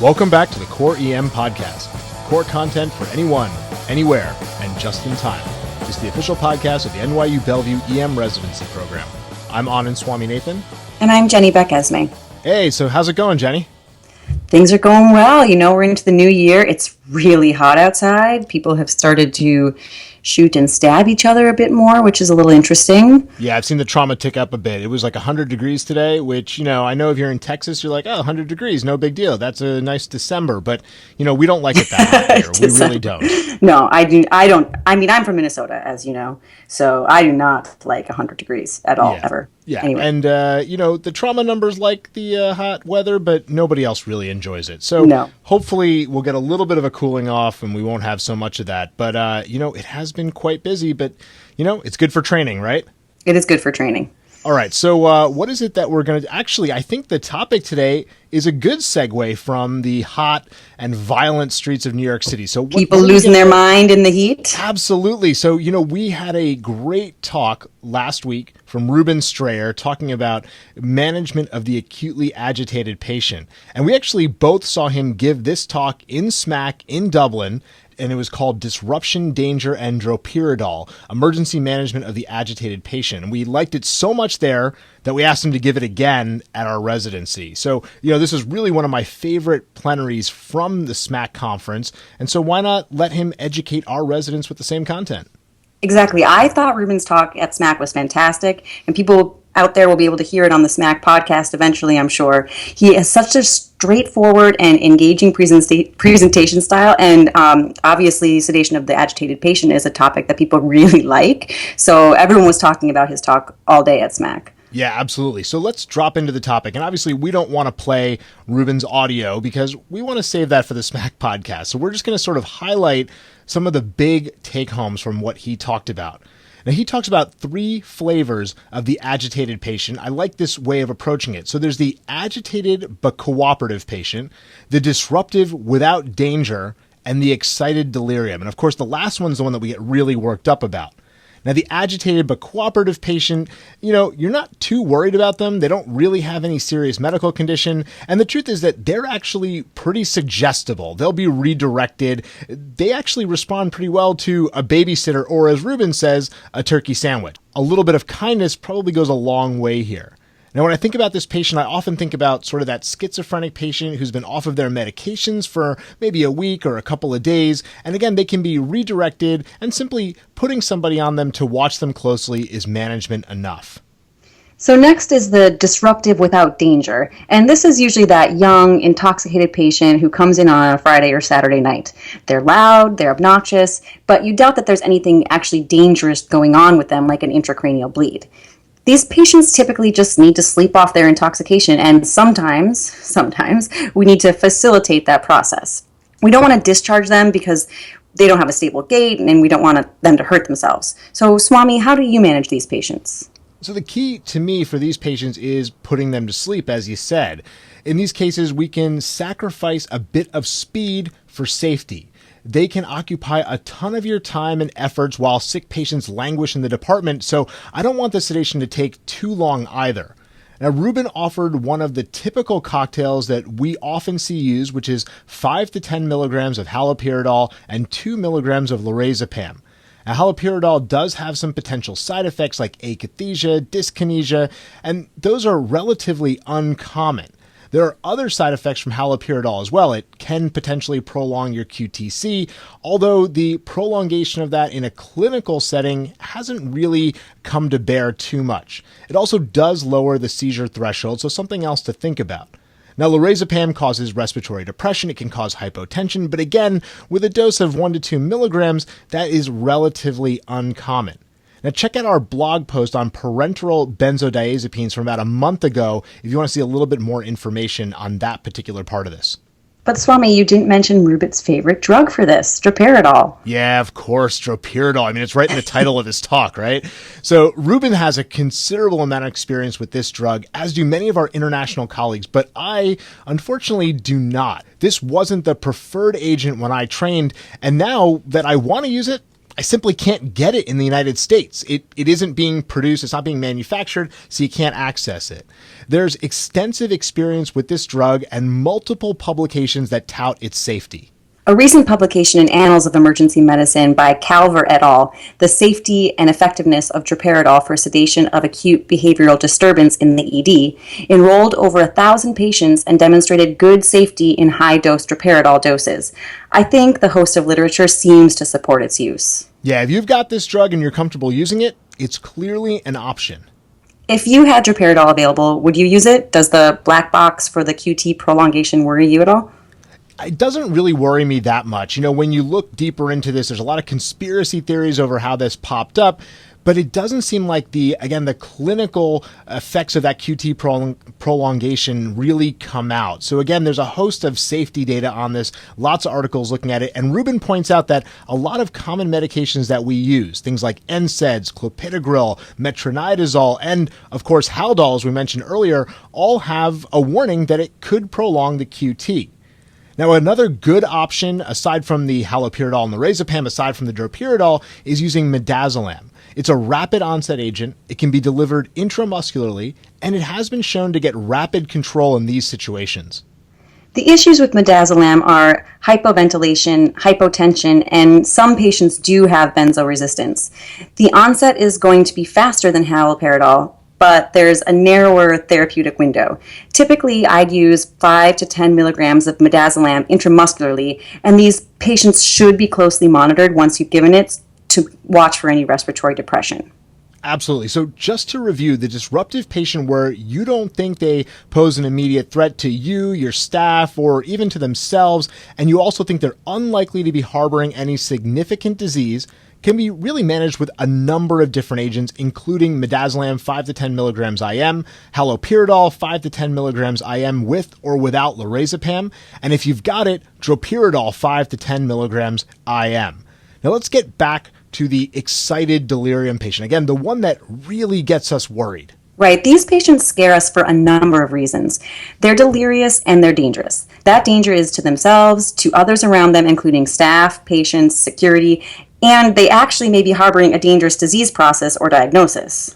Welcome back to the Core EM Podcast. Core content for anyone, anywhere, and just in time. It's the official podcast of the NYU Bellevue EM Residency Program. I'm Anand Swaminathan. And I'm Jenny Beck-Esme. Hey, so how's it going, Jenny? Things are going well. You know, we're into the new year. It's really hot outside. People have started to shoot and stab each other a bit more, which is a little interesting. Yeah, I've seen the trauma tick up a bit. It was like 100 degrees today, which, you know, I know if you're in Texas, you're like, oh, 100 degrees, no big deal. That's a nice December. But, you know, we don't like it that hot here. We really don't. No, I don't. I mean, I'm from Minnesota, as you know, so I do not like 100 degrees at all, ever. Yeah, anyway. And, you know, the trauma numbers like the hot weather, but nobody else really enjoys it. So hopefully we'll get a little bit of a cooling off and we won't have so much of that. But, you know, it has been quite busy, but, you know, it's good for training, right? It is good for training. All right. So what is it that we're going to actually, I think the topic today is a good segue from the hot and violent streets of New York City. So people losing their mind in the heat. Absolutely. So, you know, we had a great talk last week from Reuben Strayer talking about management of the acutely agitated patient. And we actually both saw him give this talk in SMAC in Dublin. And it was called Disruption, Danger, and Droperidol, Emergency Management of the Agitated Patient. And we liked it so much there that we asked him to give it again at our residency. So, you know, this is really one of my favorite plenaries from the SMAC conference. And so why not let him educate our residents with the same content? Exactly. I thought Reuben's talk at SMAC was fantastic, and people out there will be able to hear it on the SMAC podcast eventually, I'm sure. He has such a straightforward and engaging presentation style, and obviously sedation of the agitated patient is a topic that people really like. So everyone was talking about his talk all day at SMAC. Yeah, absolutely. So let's drop into the topic. And obviously, we don't want to play Reuben's audio because we want to save that for the SMAC podcast. So we're just going to sort of highlight some of the big take-homes from what he talked about. Now, he talks about 3 flavors of the agitated patient. I like this way of approaching it. So there's the agitated but cooperative patient, the disruptive without danger, and the excited delirium. And of course, the last one's the one that we get really worked up about. Now, the agitated but cooperative patient, you know, you're not too worried about them. They don't really have any serious medical condition. And the truth is that they're actually pretty suggestible. They'll be redirected. They actually respond pretty well to a babysitter, or as Reuben says, a turkey sandwich. A little bit of kindness probably goes a long way here. Now, when I think about this patient, I often think about sort of that schizophrenic patient who's been off of their medications for maybe a week or a couple of days. And again, they can be redirected, and simply putting somebody on them to watch them closely is management enough. So next is the disruptive without danger. And this is usually that young, intoxicated patient who comes in on a Friday or Saturday night. They're loud, they're obnoxious, but you doubt that there's anything actually dangerous going on with them, like an intracranial bleed. These patients typically just need to sleep off their intoxication, and sometimes we need to facilitate that process. We don't want to discharge them because they don't have a stable gait, and we don't want them to hurt themselves. So, Swami, how do you manage these patients? So the key to me for these patients is putting them to sleep, as you said. In these cases, we can sacrifice a bit of speed for safety. They can occupy a ton of your time and efforts while sick patients languish in the department, so I don't want the sedation to take too long either. Now, Reuben offered one of the typical cocktails that we often see used, which is 5 to 10 milligrams of haloperidol and 2 milligrams of lorazepam. Now, haloperidol does have some potential side effects like akathisia, dyskinesia, and those are relatively uncommon. There are other side effects from haloperidol as well. It can potentially prolong your QTC, although the prolongation of that in a clinical setting hasn't really come to bear too much. It also does lower the seizure threshold, so something else to think about. Now, lorazepam causes respiratory depression. It can cause hypotension, but again, with a dose of 1 to 2 milligrams, that is relatively uncommon. Now, check out our blog post on parenteral benzodiazepines from about a month ago if you want to see a little bit more information on that particular part of this. But Swami, you didn't mention Reuben's favorite drug for this, droperidol. Yeah, of course, droperidol. I mean, it's right in the title of his talk, right? So Reuben has a considerable amount of experience with this drug, as do many of our international colleagues, but I, unfortunately, do not. This wasn't the preferred agent when I trained, and now that I want to use it, I simply can't get it in the United States. It isn't being produced. It's not being manufactured, so you can't access it. There's extensive experience with this drug and multiple publications that tout its safety. A recent publication in Annals of Emergency Medicine by Calver et al., The Safety and Effectiveness of Droperidol for Sedation of Acute Behavioral Disturbance in the ED, enrolled over 1,000 patients and demonstrated good safety in high-dose droperidol doses. I think the host of literature seems to support its use. Yeah, if you've got this drug and you're comfortable using it, it's clearly an option. If you had droperidol available, would you use it? Does the black box for the QT prolongation worry you at all? It doesn't really worry me that much. When you look deeper into this, there's a lot of conspiracy theories over how this popped up, but it doesn't seem like the clinical effects of that QT prolongation really come out. So again, there's a host of safety data on this, lots of articles looking at it, and Reuben points out that a lot of common medications that we use, things like NSAIDs, clopidogrel, metronidazole, and of course Haldol, as we mentioned earlier, all have a warning that it could prolong the QT. Now, another good option, aside from the haloperidol and the lorazepam, aside from the droperidol, is using midazolam. It's a rapid onset agent, it can be delivered intramuscularly, and it has been shown to get rapid control in these situations. The issues with midazolam are hypoventilation, hypotension, and some patients do have benzo resistance. The onset is going to be faster than haloperidol, but there's a narrower therapeutic window. Typically, I'd use 5 to 10 milligrams of midazolam intramuscularly, and these patients should be closely monitored once you've given it to watch for any respiratory depression. Absolutely. So just to review, the disruptive patient where you don't think they pose an immediate threat to you, your staff, or even to themselves, and you also think they're unlikely to be harboring any significant disease, can be really managed with a number of different agents, including midazolam 5 to 10 milligrams IM, haloperidol 5 to 10 milligrams IM with or without lorazepam, and if you've got it, droperidol 5 to 10 milligrams IM. Now let's get back to the excited delirium patient. Again, the one that really gets us worried. Right. These patients scare us for a number of reasons. They're delirious and they're dangerous. That danger is to themselves, to others around them, including staff, patients, security, and they actually may be harboring a dangerous disease process or diagnosis.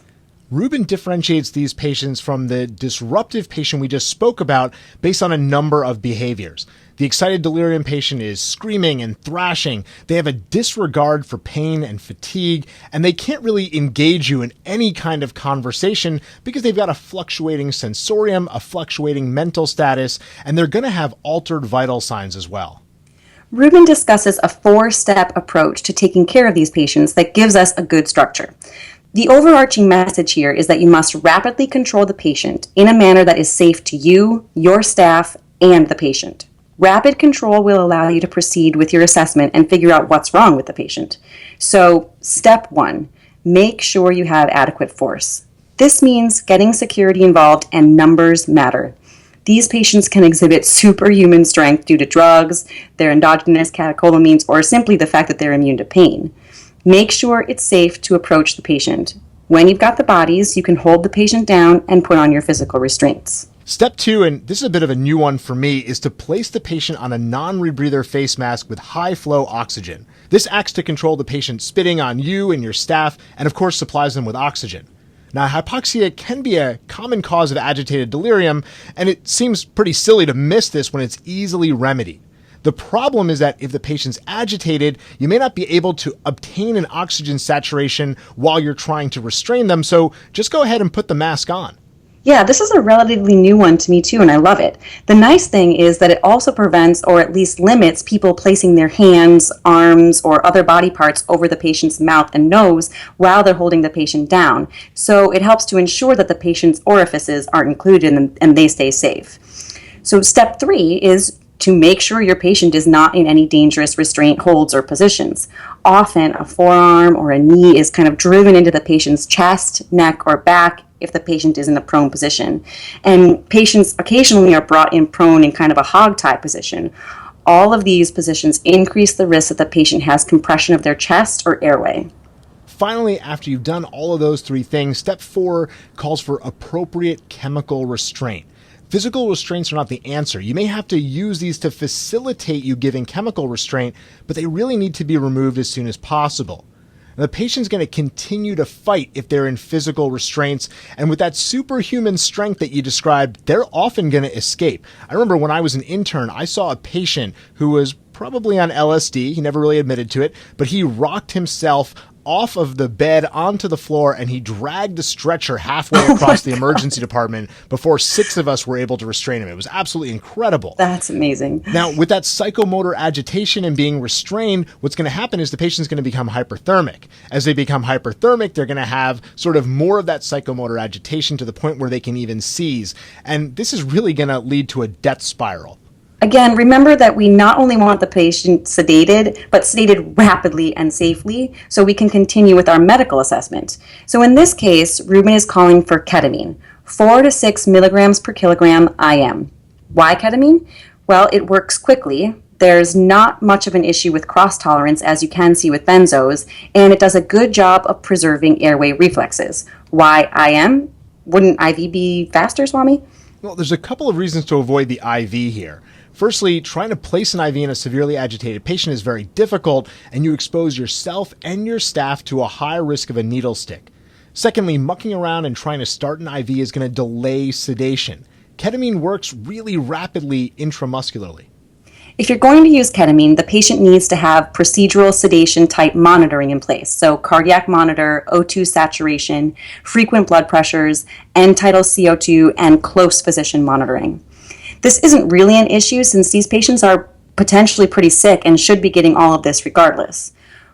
Reuben differentiates these patients from the disruptive patient we just spoke about based on a number of behaviors. The excited delirium patient is screaming and thrashing. They have a disregard for pain and fatigue, and they can't really engage you in any kind of conversation because they've got a fluctuating sensorium, a fluctuating mental status, and they're going to have altered vital signs as well. Reuben discusses a 4-step approach to taking care of these patients that gives us a good structure. The overarching message here is that you must rapidly control the patient in a manner that is safe to you, your staff, and the patient. Rapid control will allow you to proceed with your assessment and figure out what's wrong with the patient. So, step 1, make sure you have adequate force. This means getting security involved, and numbers matter. These patients can exhibit superhuman strength due to drugs, their endogenous catecholamines, or simply the fact that they're immune to pain. Make sure it's safe to approach the patient. When you've got the bodies, you can hold the patient down and put on your physical restraints. Step 2, and this is a bit of a new one for me, is to place the patient on a non-rebreather face mask with high-flow oxygen. This acts to control the patient spitting on you and your staff, and of course supplies them with oxygen. Now, hypoxia can be a common cause of agitated delirium, and it seems pretty silly to miss this when it's easily remedied. The problem is that if the patient's agitated, you may not be able to obtain an oxygen saturation while you're trying to restrain them, so just go ahead and put the mask on. Yeah, this is a relatively new one to me too, and I love it. The nice thing is that it also prevents or at least limits people placing their hands, arms, or other body parts over the patient's mouth and nose while they're holding the patient down. So it helps to ensure that the patient's orifices aren't included and they stay safe. So step 3 is to make sure your patient is not in any dangerous restraint holds or positions. Often a forearm or a knee is kind of driven into the patient's chest, neck, or back if the patient is in a prone position. And patients occasionally are brought in prone in kind of a hog tie position. All of these positions increase the risk that the patient has compression of their chest or airway. Finally, after you've done all of those 3 things, step 4 calls for appropriate chemical restraint. Physical restraints are not the answer. You may have to use these to facilitate you giving chemical restraint, but they really need to be removed as soon as possible. The patient's going to continue to fight if they're in physical restraints, and with that superhuman strength that you described, they're often going to escape. I remember when I was an intern, I saw a patient who was probably on LSD. He never really admitted to it, but he rocked himself off of the bed onto the floor, and he dragged the stretcher halfway across the emergency department before 6 of us were able to restrain him. It was absolutely incredible. That's amazing. Now, with that psychomotor agitation and being restrained, what's going to happen is the patient's going to become hyperthermic. As they become hyperthermic, they're going to have sort of more of that psychomotor agitation to the point where they can even seize. And this is really going to lead to a death spiral. Again, remember that we not only want the patient sedated, but sedated rapidly and safely so we can continue with our medical assessment. So in this case, Reuben is calling for ketamine, 4 to 6 milligrams per kilogram IM. Why ketamine? Well, it works quickly. There's not much of an issue with cross-tolerance, as you can see with benzos, and it does a good job of preserving airway reflexes. Why IM? Wouldn't IV be faster, Swami? Well, there's a couple of reasons to avoid the IV here. Firstly, trying to place an IV in a severely agitated patient is very difficult, and you expose yourself and your staff to a high risk of a needle stick. Secondly, mucking around and trying to start an IV is going to delay sedation. Ketamine works really rapidly intramuscularly. If you're going to use ketamine, the patient needs to have procedural sedation type monitoring in place. So cardiac monitor, O2 saturation, frequent blood pressures, end tidal CO2, and close physician monitoring. This isn't really an issue since these patients are potentially pretty sick and should be getting all of this regardless.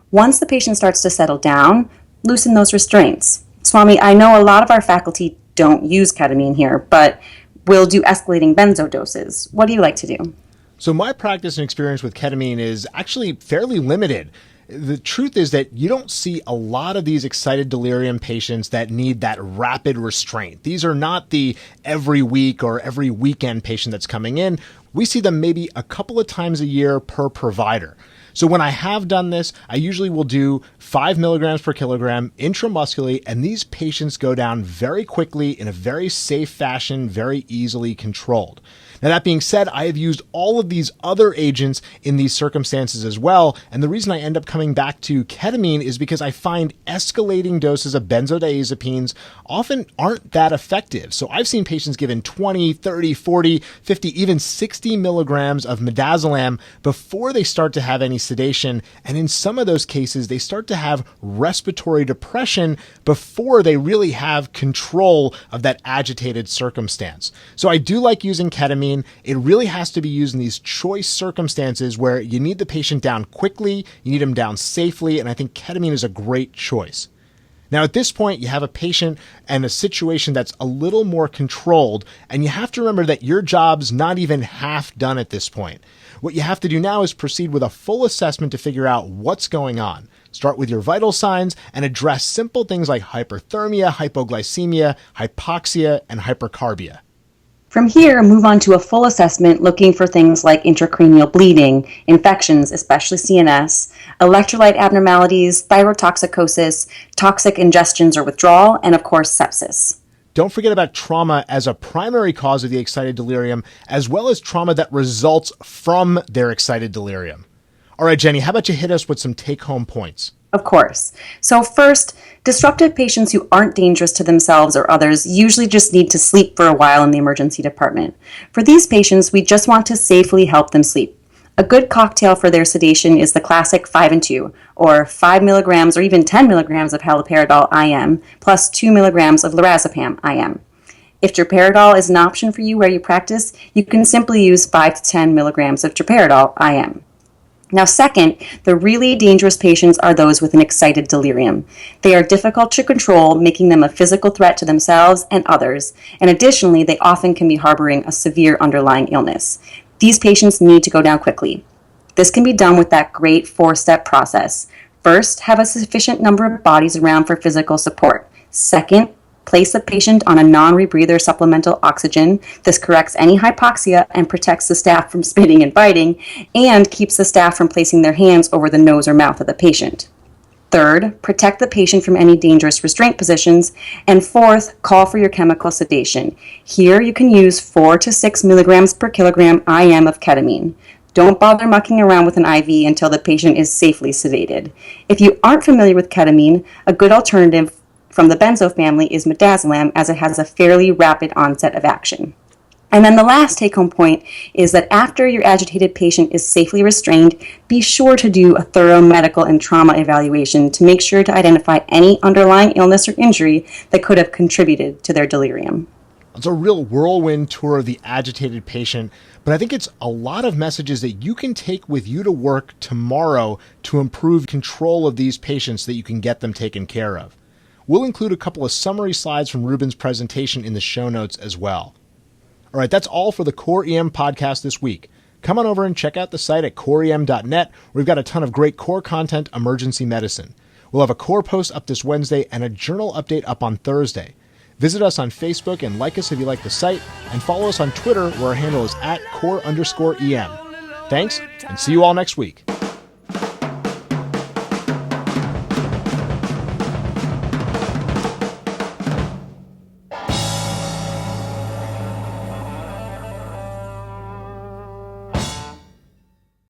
Once the patient starts to settle down, loosen those restraints. Swami, I know a lot of our faculty don't use ketamine here, but we'll do escalating benzo doses. What do you like to do? So my practice and experience with ketamine is actually fairly limited. The truth is that you don't see a lot of these excited delirium patients that need that rapid restraint. These are not the every week or every weekend patient that's coming in. We see them maybe a couple of times a year per provider. So when I have done this, I usually will do 5 milligrams per kilogram intramuscularly, and these patients go down very quickly in a very safe fashion, very easily controlled. Now, that being said, I have used all of these other agents in these circumstances as well, and the reason I end up coming back to ketamine is because I find escalating doses of benzodiazepines often aren't that effective. So I've seen patients given 20, 30, 40, 50, even 60 milligrams of midazolam before they start to have any sedation, and in some of those cases, they start to have respiratory depression before they really have control of that agitated circumstance. So I do like using ketamine. It really has to be used in these choice circumstances where you need the patient down quickly, you need them down safely, and I think ketamine is a great choice. Now, at this point, you have a patient and a situation that's a little more controlled, and you have to remember that your job's not even half done at this point. What you have to do now is proceed with a full assessment to figure out what's going on. Start with your vital signs and address simple things like hyperthermia, hypoglycemia, hypoxia, and hypercarbia. From here, move on to a full assessment looking for things like intracranial bleeding, infections, especially CNS, electrolyte abnormalities, thyrotoxicosis, toxic ingestions or withdrawal, and of course, sepsis. Don't forget about trauma as a primary cause of the excited delirium, as well as trauma that results from their excited delirium. All right, Jenny, how about you hit us with some take-home points? Of course. So first, disruptive patients who aren't dangerous to themselves or others usually just need to sleep for a while in the emergency department. For these patients, we just want to safely help them sleep. A good cocktail for their sedation is the classic 5 and 2, or 5 milligrams or even 10 milligrams of haloperidol IM, plus 2 milligrams of lorazepam IM. If droperidol is an option for you where you practice, you can simply use 5 to 10 milligrams of droperidol IM. Now, second, the really dangerous patients are those with an excited delirium. They are difficult to control, making them a physical threat to themselves and others, and additionally, they often can be harboring a severe underlying illness. These patients need to go down quickly. This can be done with that great 4-step process. First, have a sufficient number of bodies around for physical support. Second, place the patient on a non-rebreather supplemental oxygen. This corrects any hypoxia and protects the staff from spitting and biting, and keeps the staff from placing their hands over the nose or mouth of the patient. Third, protect the patient from any dangerous restraint positions. And fourth, call for your chemical sedation. Here you can use 4 to 6 milligrams per kilogram IM of ketamine. Don't bother mucking around with an IV until the patient is safely sedated. If you aren't familiar with ketamine, a good alternative from the benzo family is midazolam, as it has a fairly rapid onset of action. And then the last take-home point is that after your agitated patient is safely restrained, be sure to do a thorough medical and trauma evaluation to make sure to identify any underlying illness or injury that could have contributed to their delirium. It's a real whirlwind tour of the agitated patient, but I think it's a lot of messages that you can take with you to work tomorrow to improve control of these patients so that you can get them taken care of. We'll include a couple of summary slides from Reuben's presentation in the show notes as well. All right, that's all for the Core EM podcast this week. Come on over and check out the site at coreem.net. We've got a ton of great core content, emergency medicine. We'll have a core post up this Wednesday and a journal update up on Thursday. Visit us on Facebook and like us if you like the site, and follow us on Twitter where our handle is @core_EM. Thanks, and see you all next week.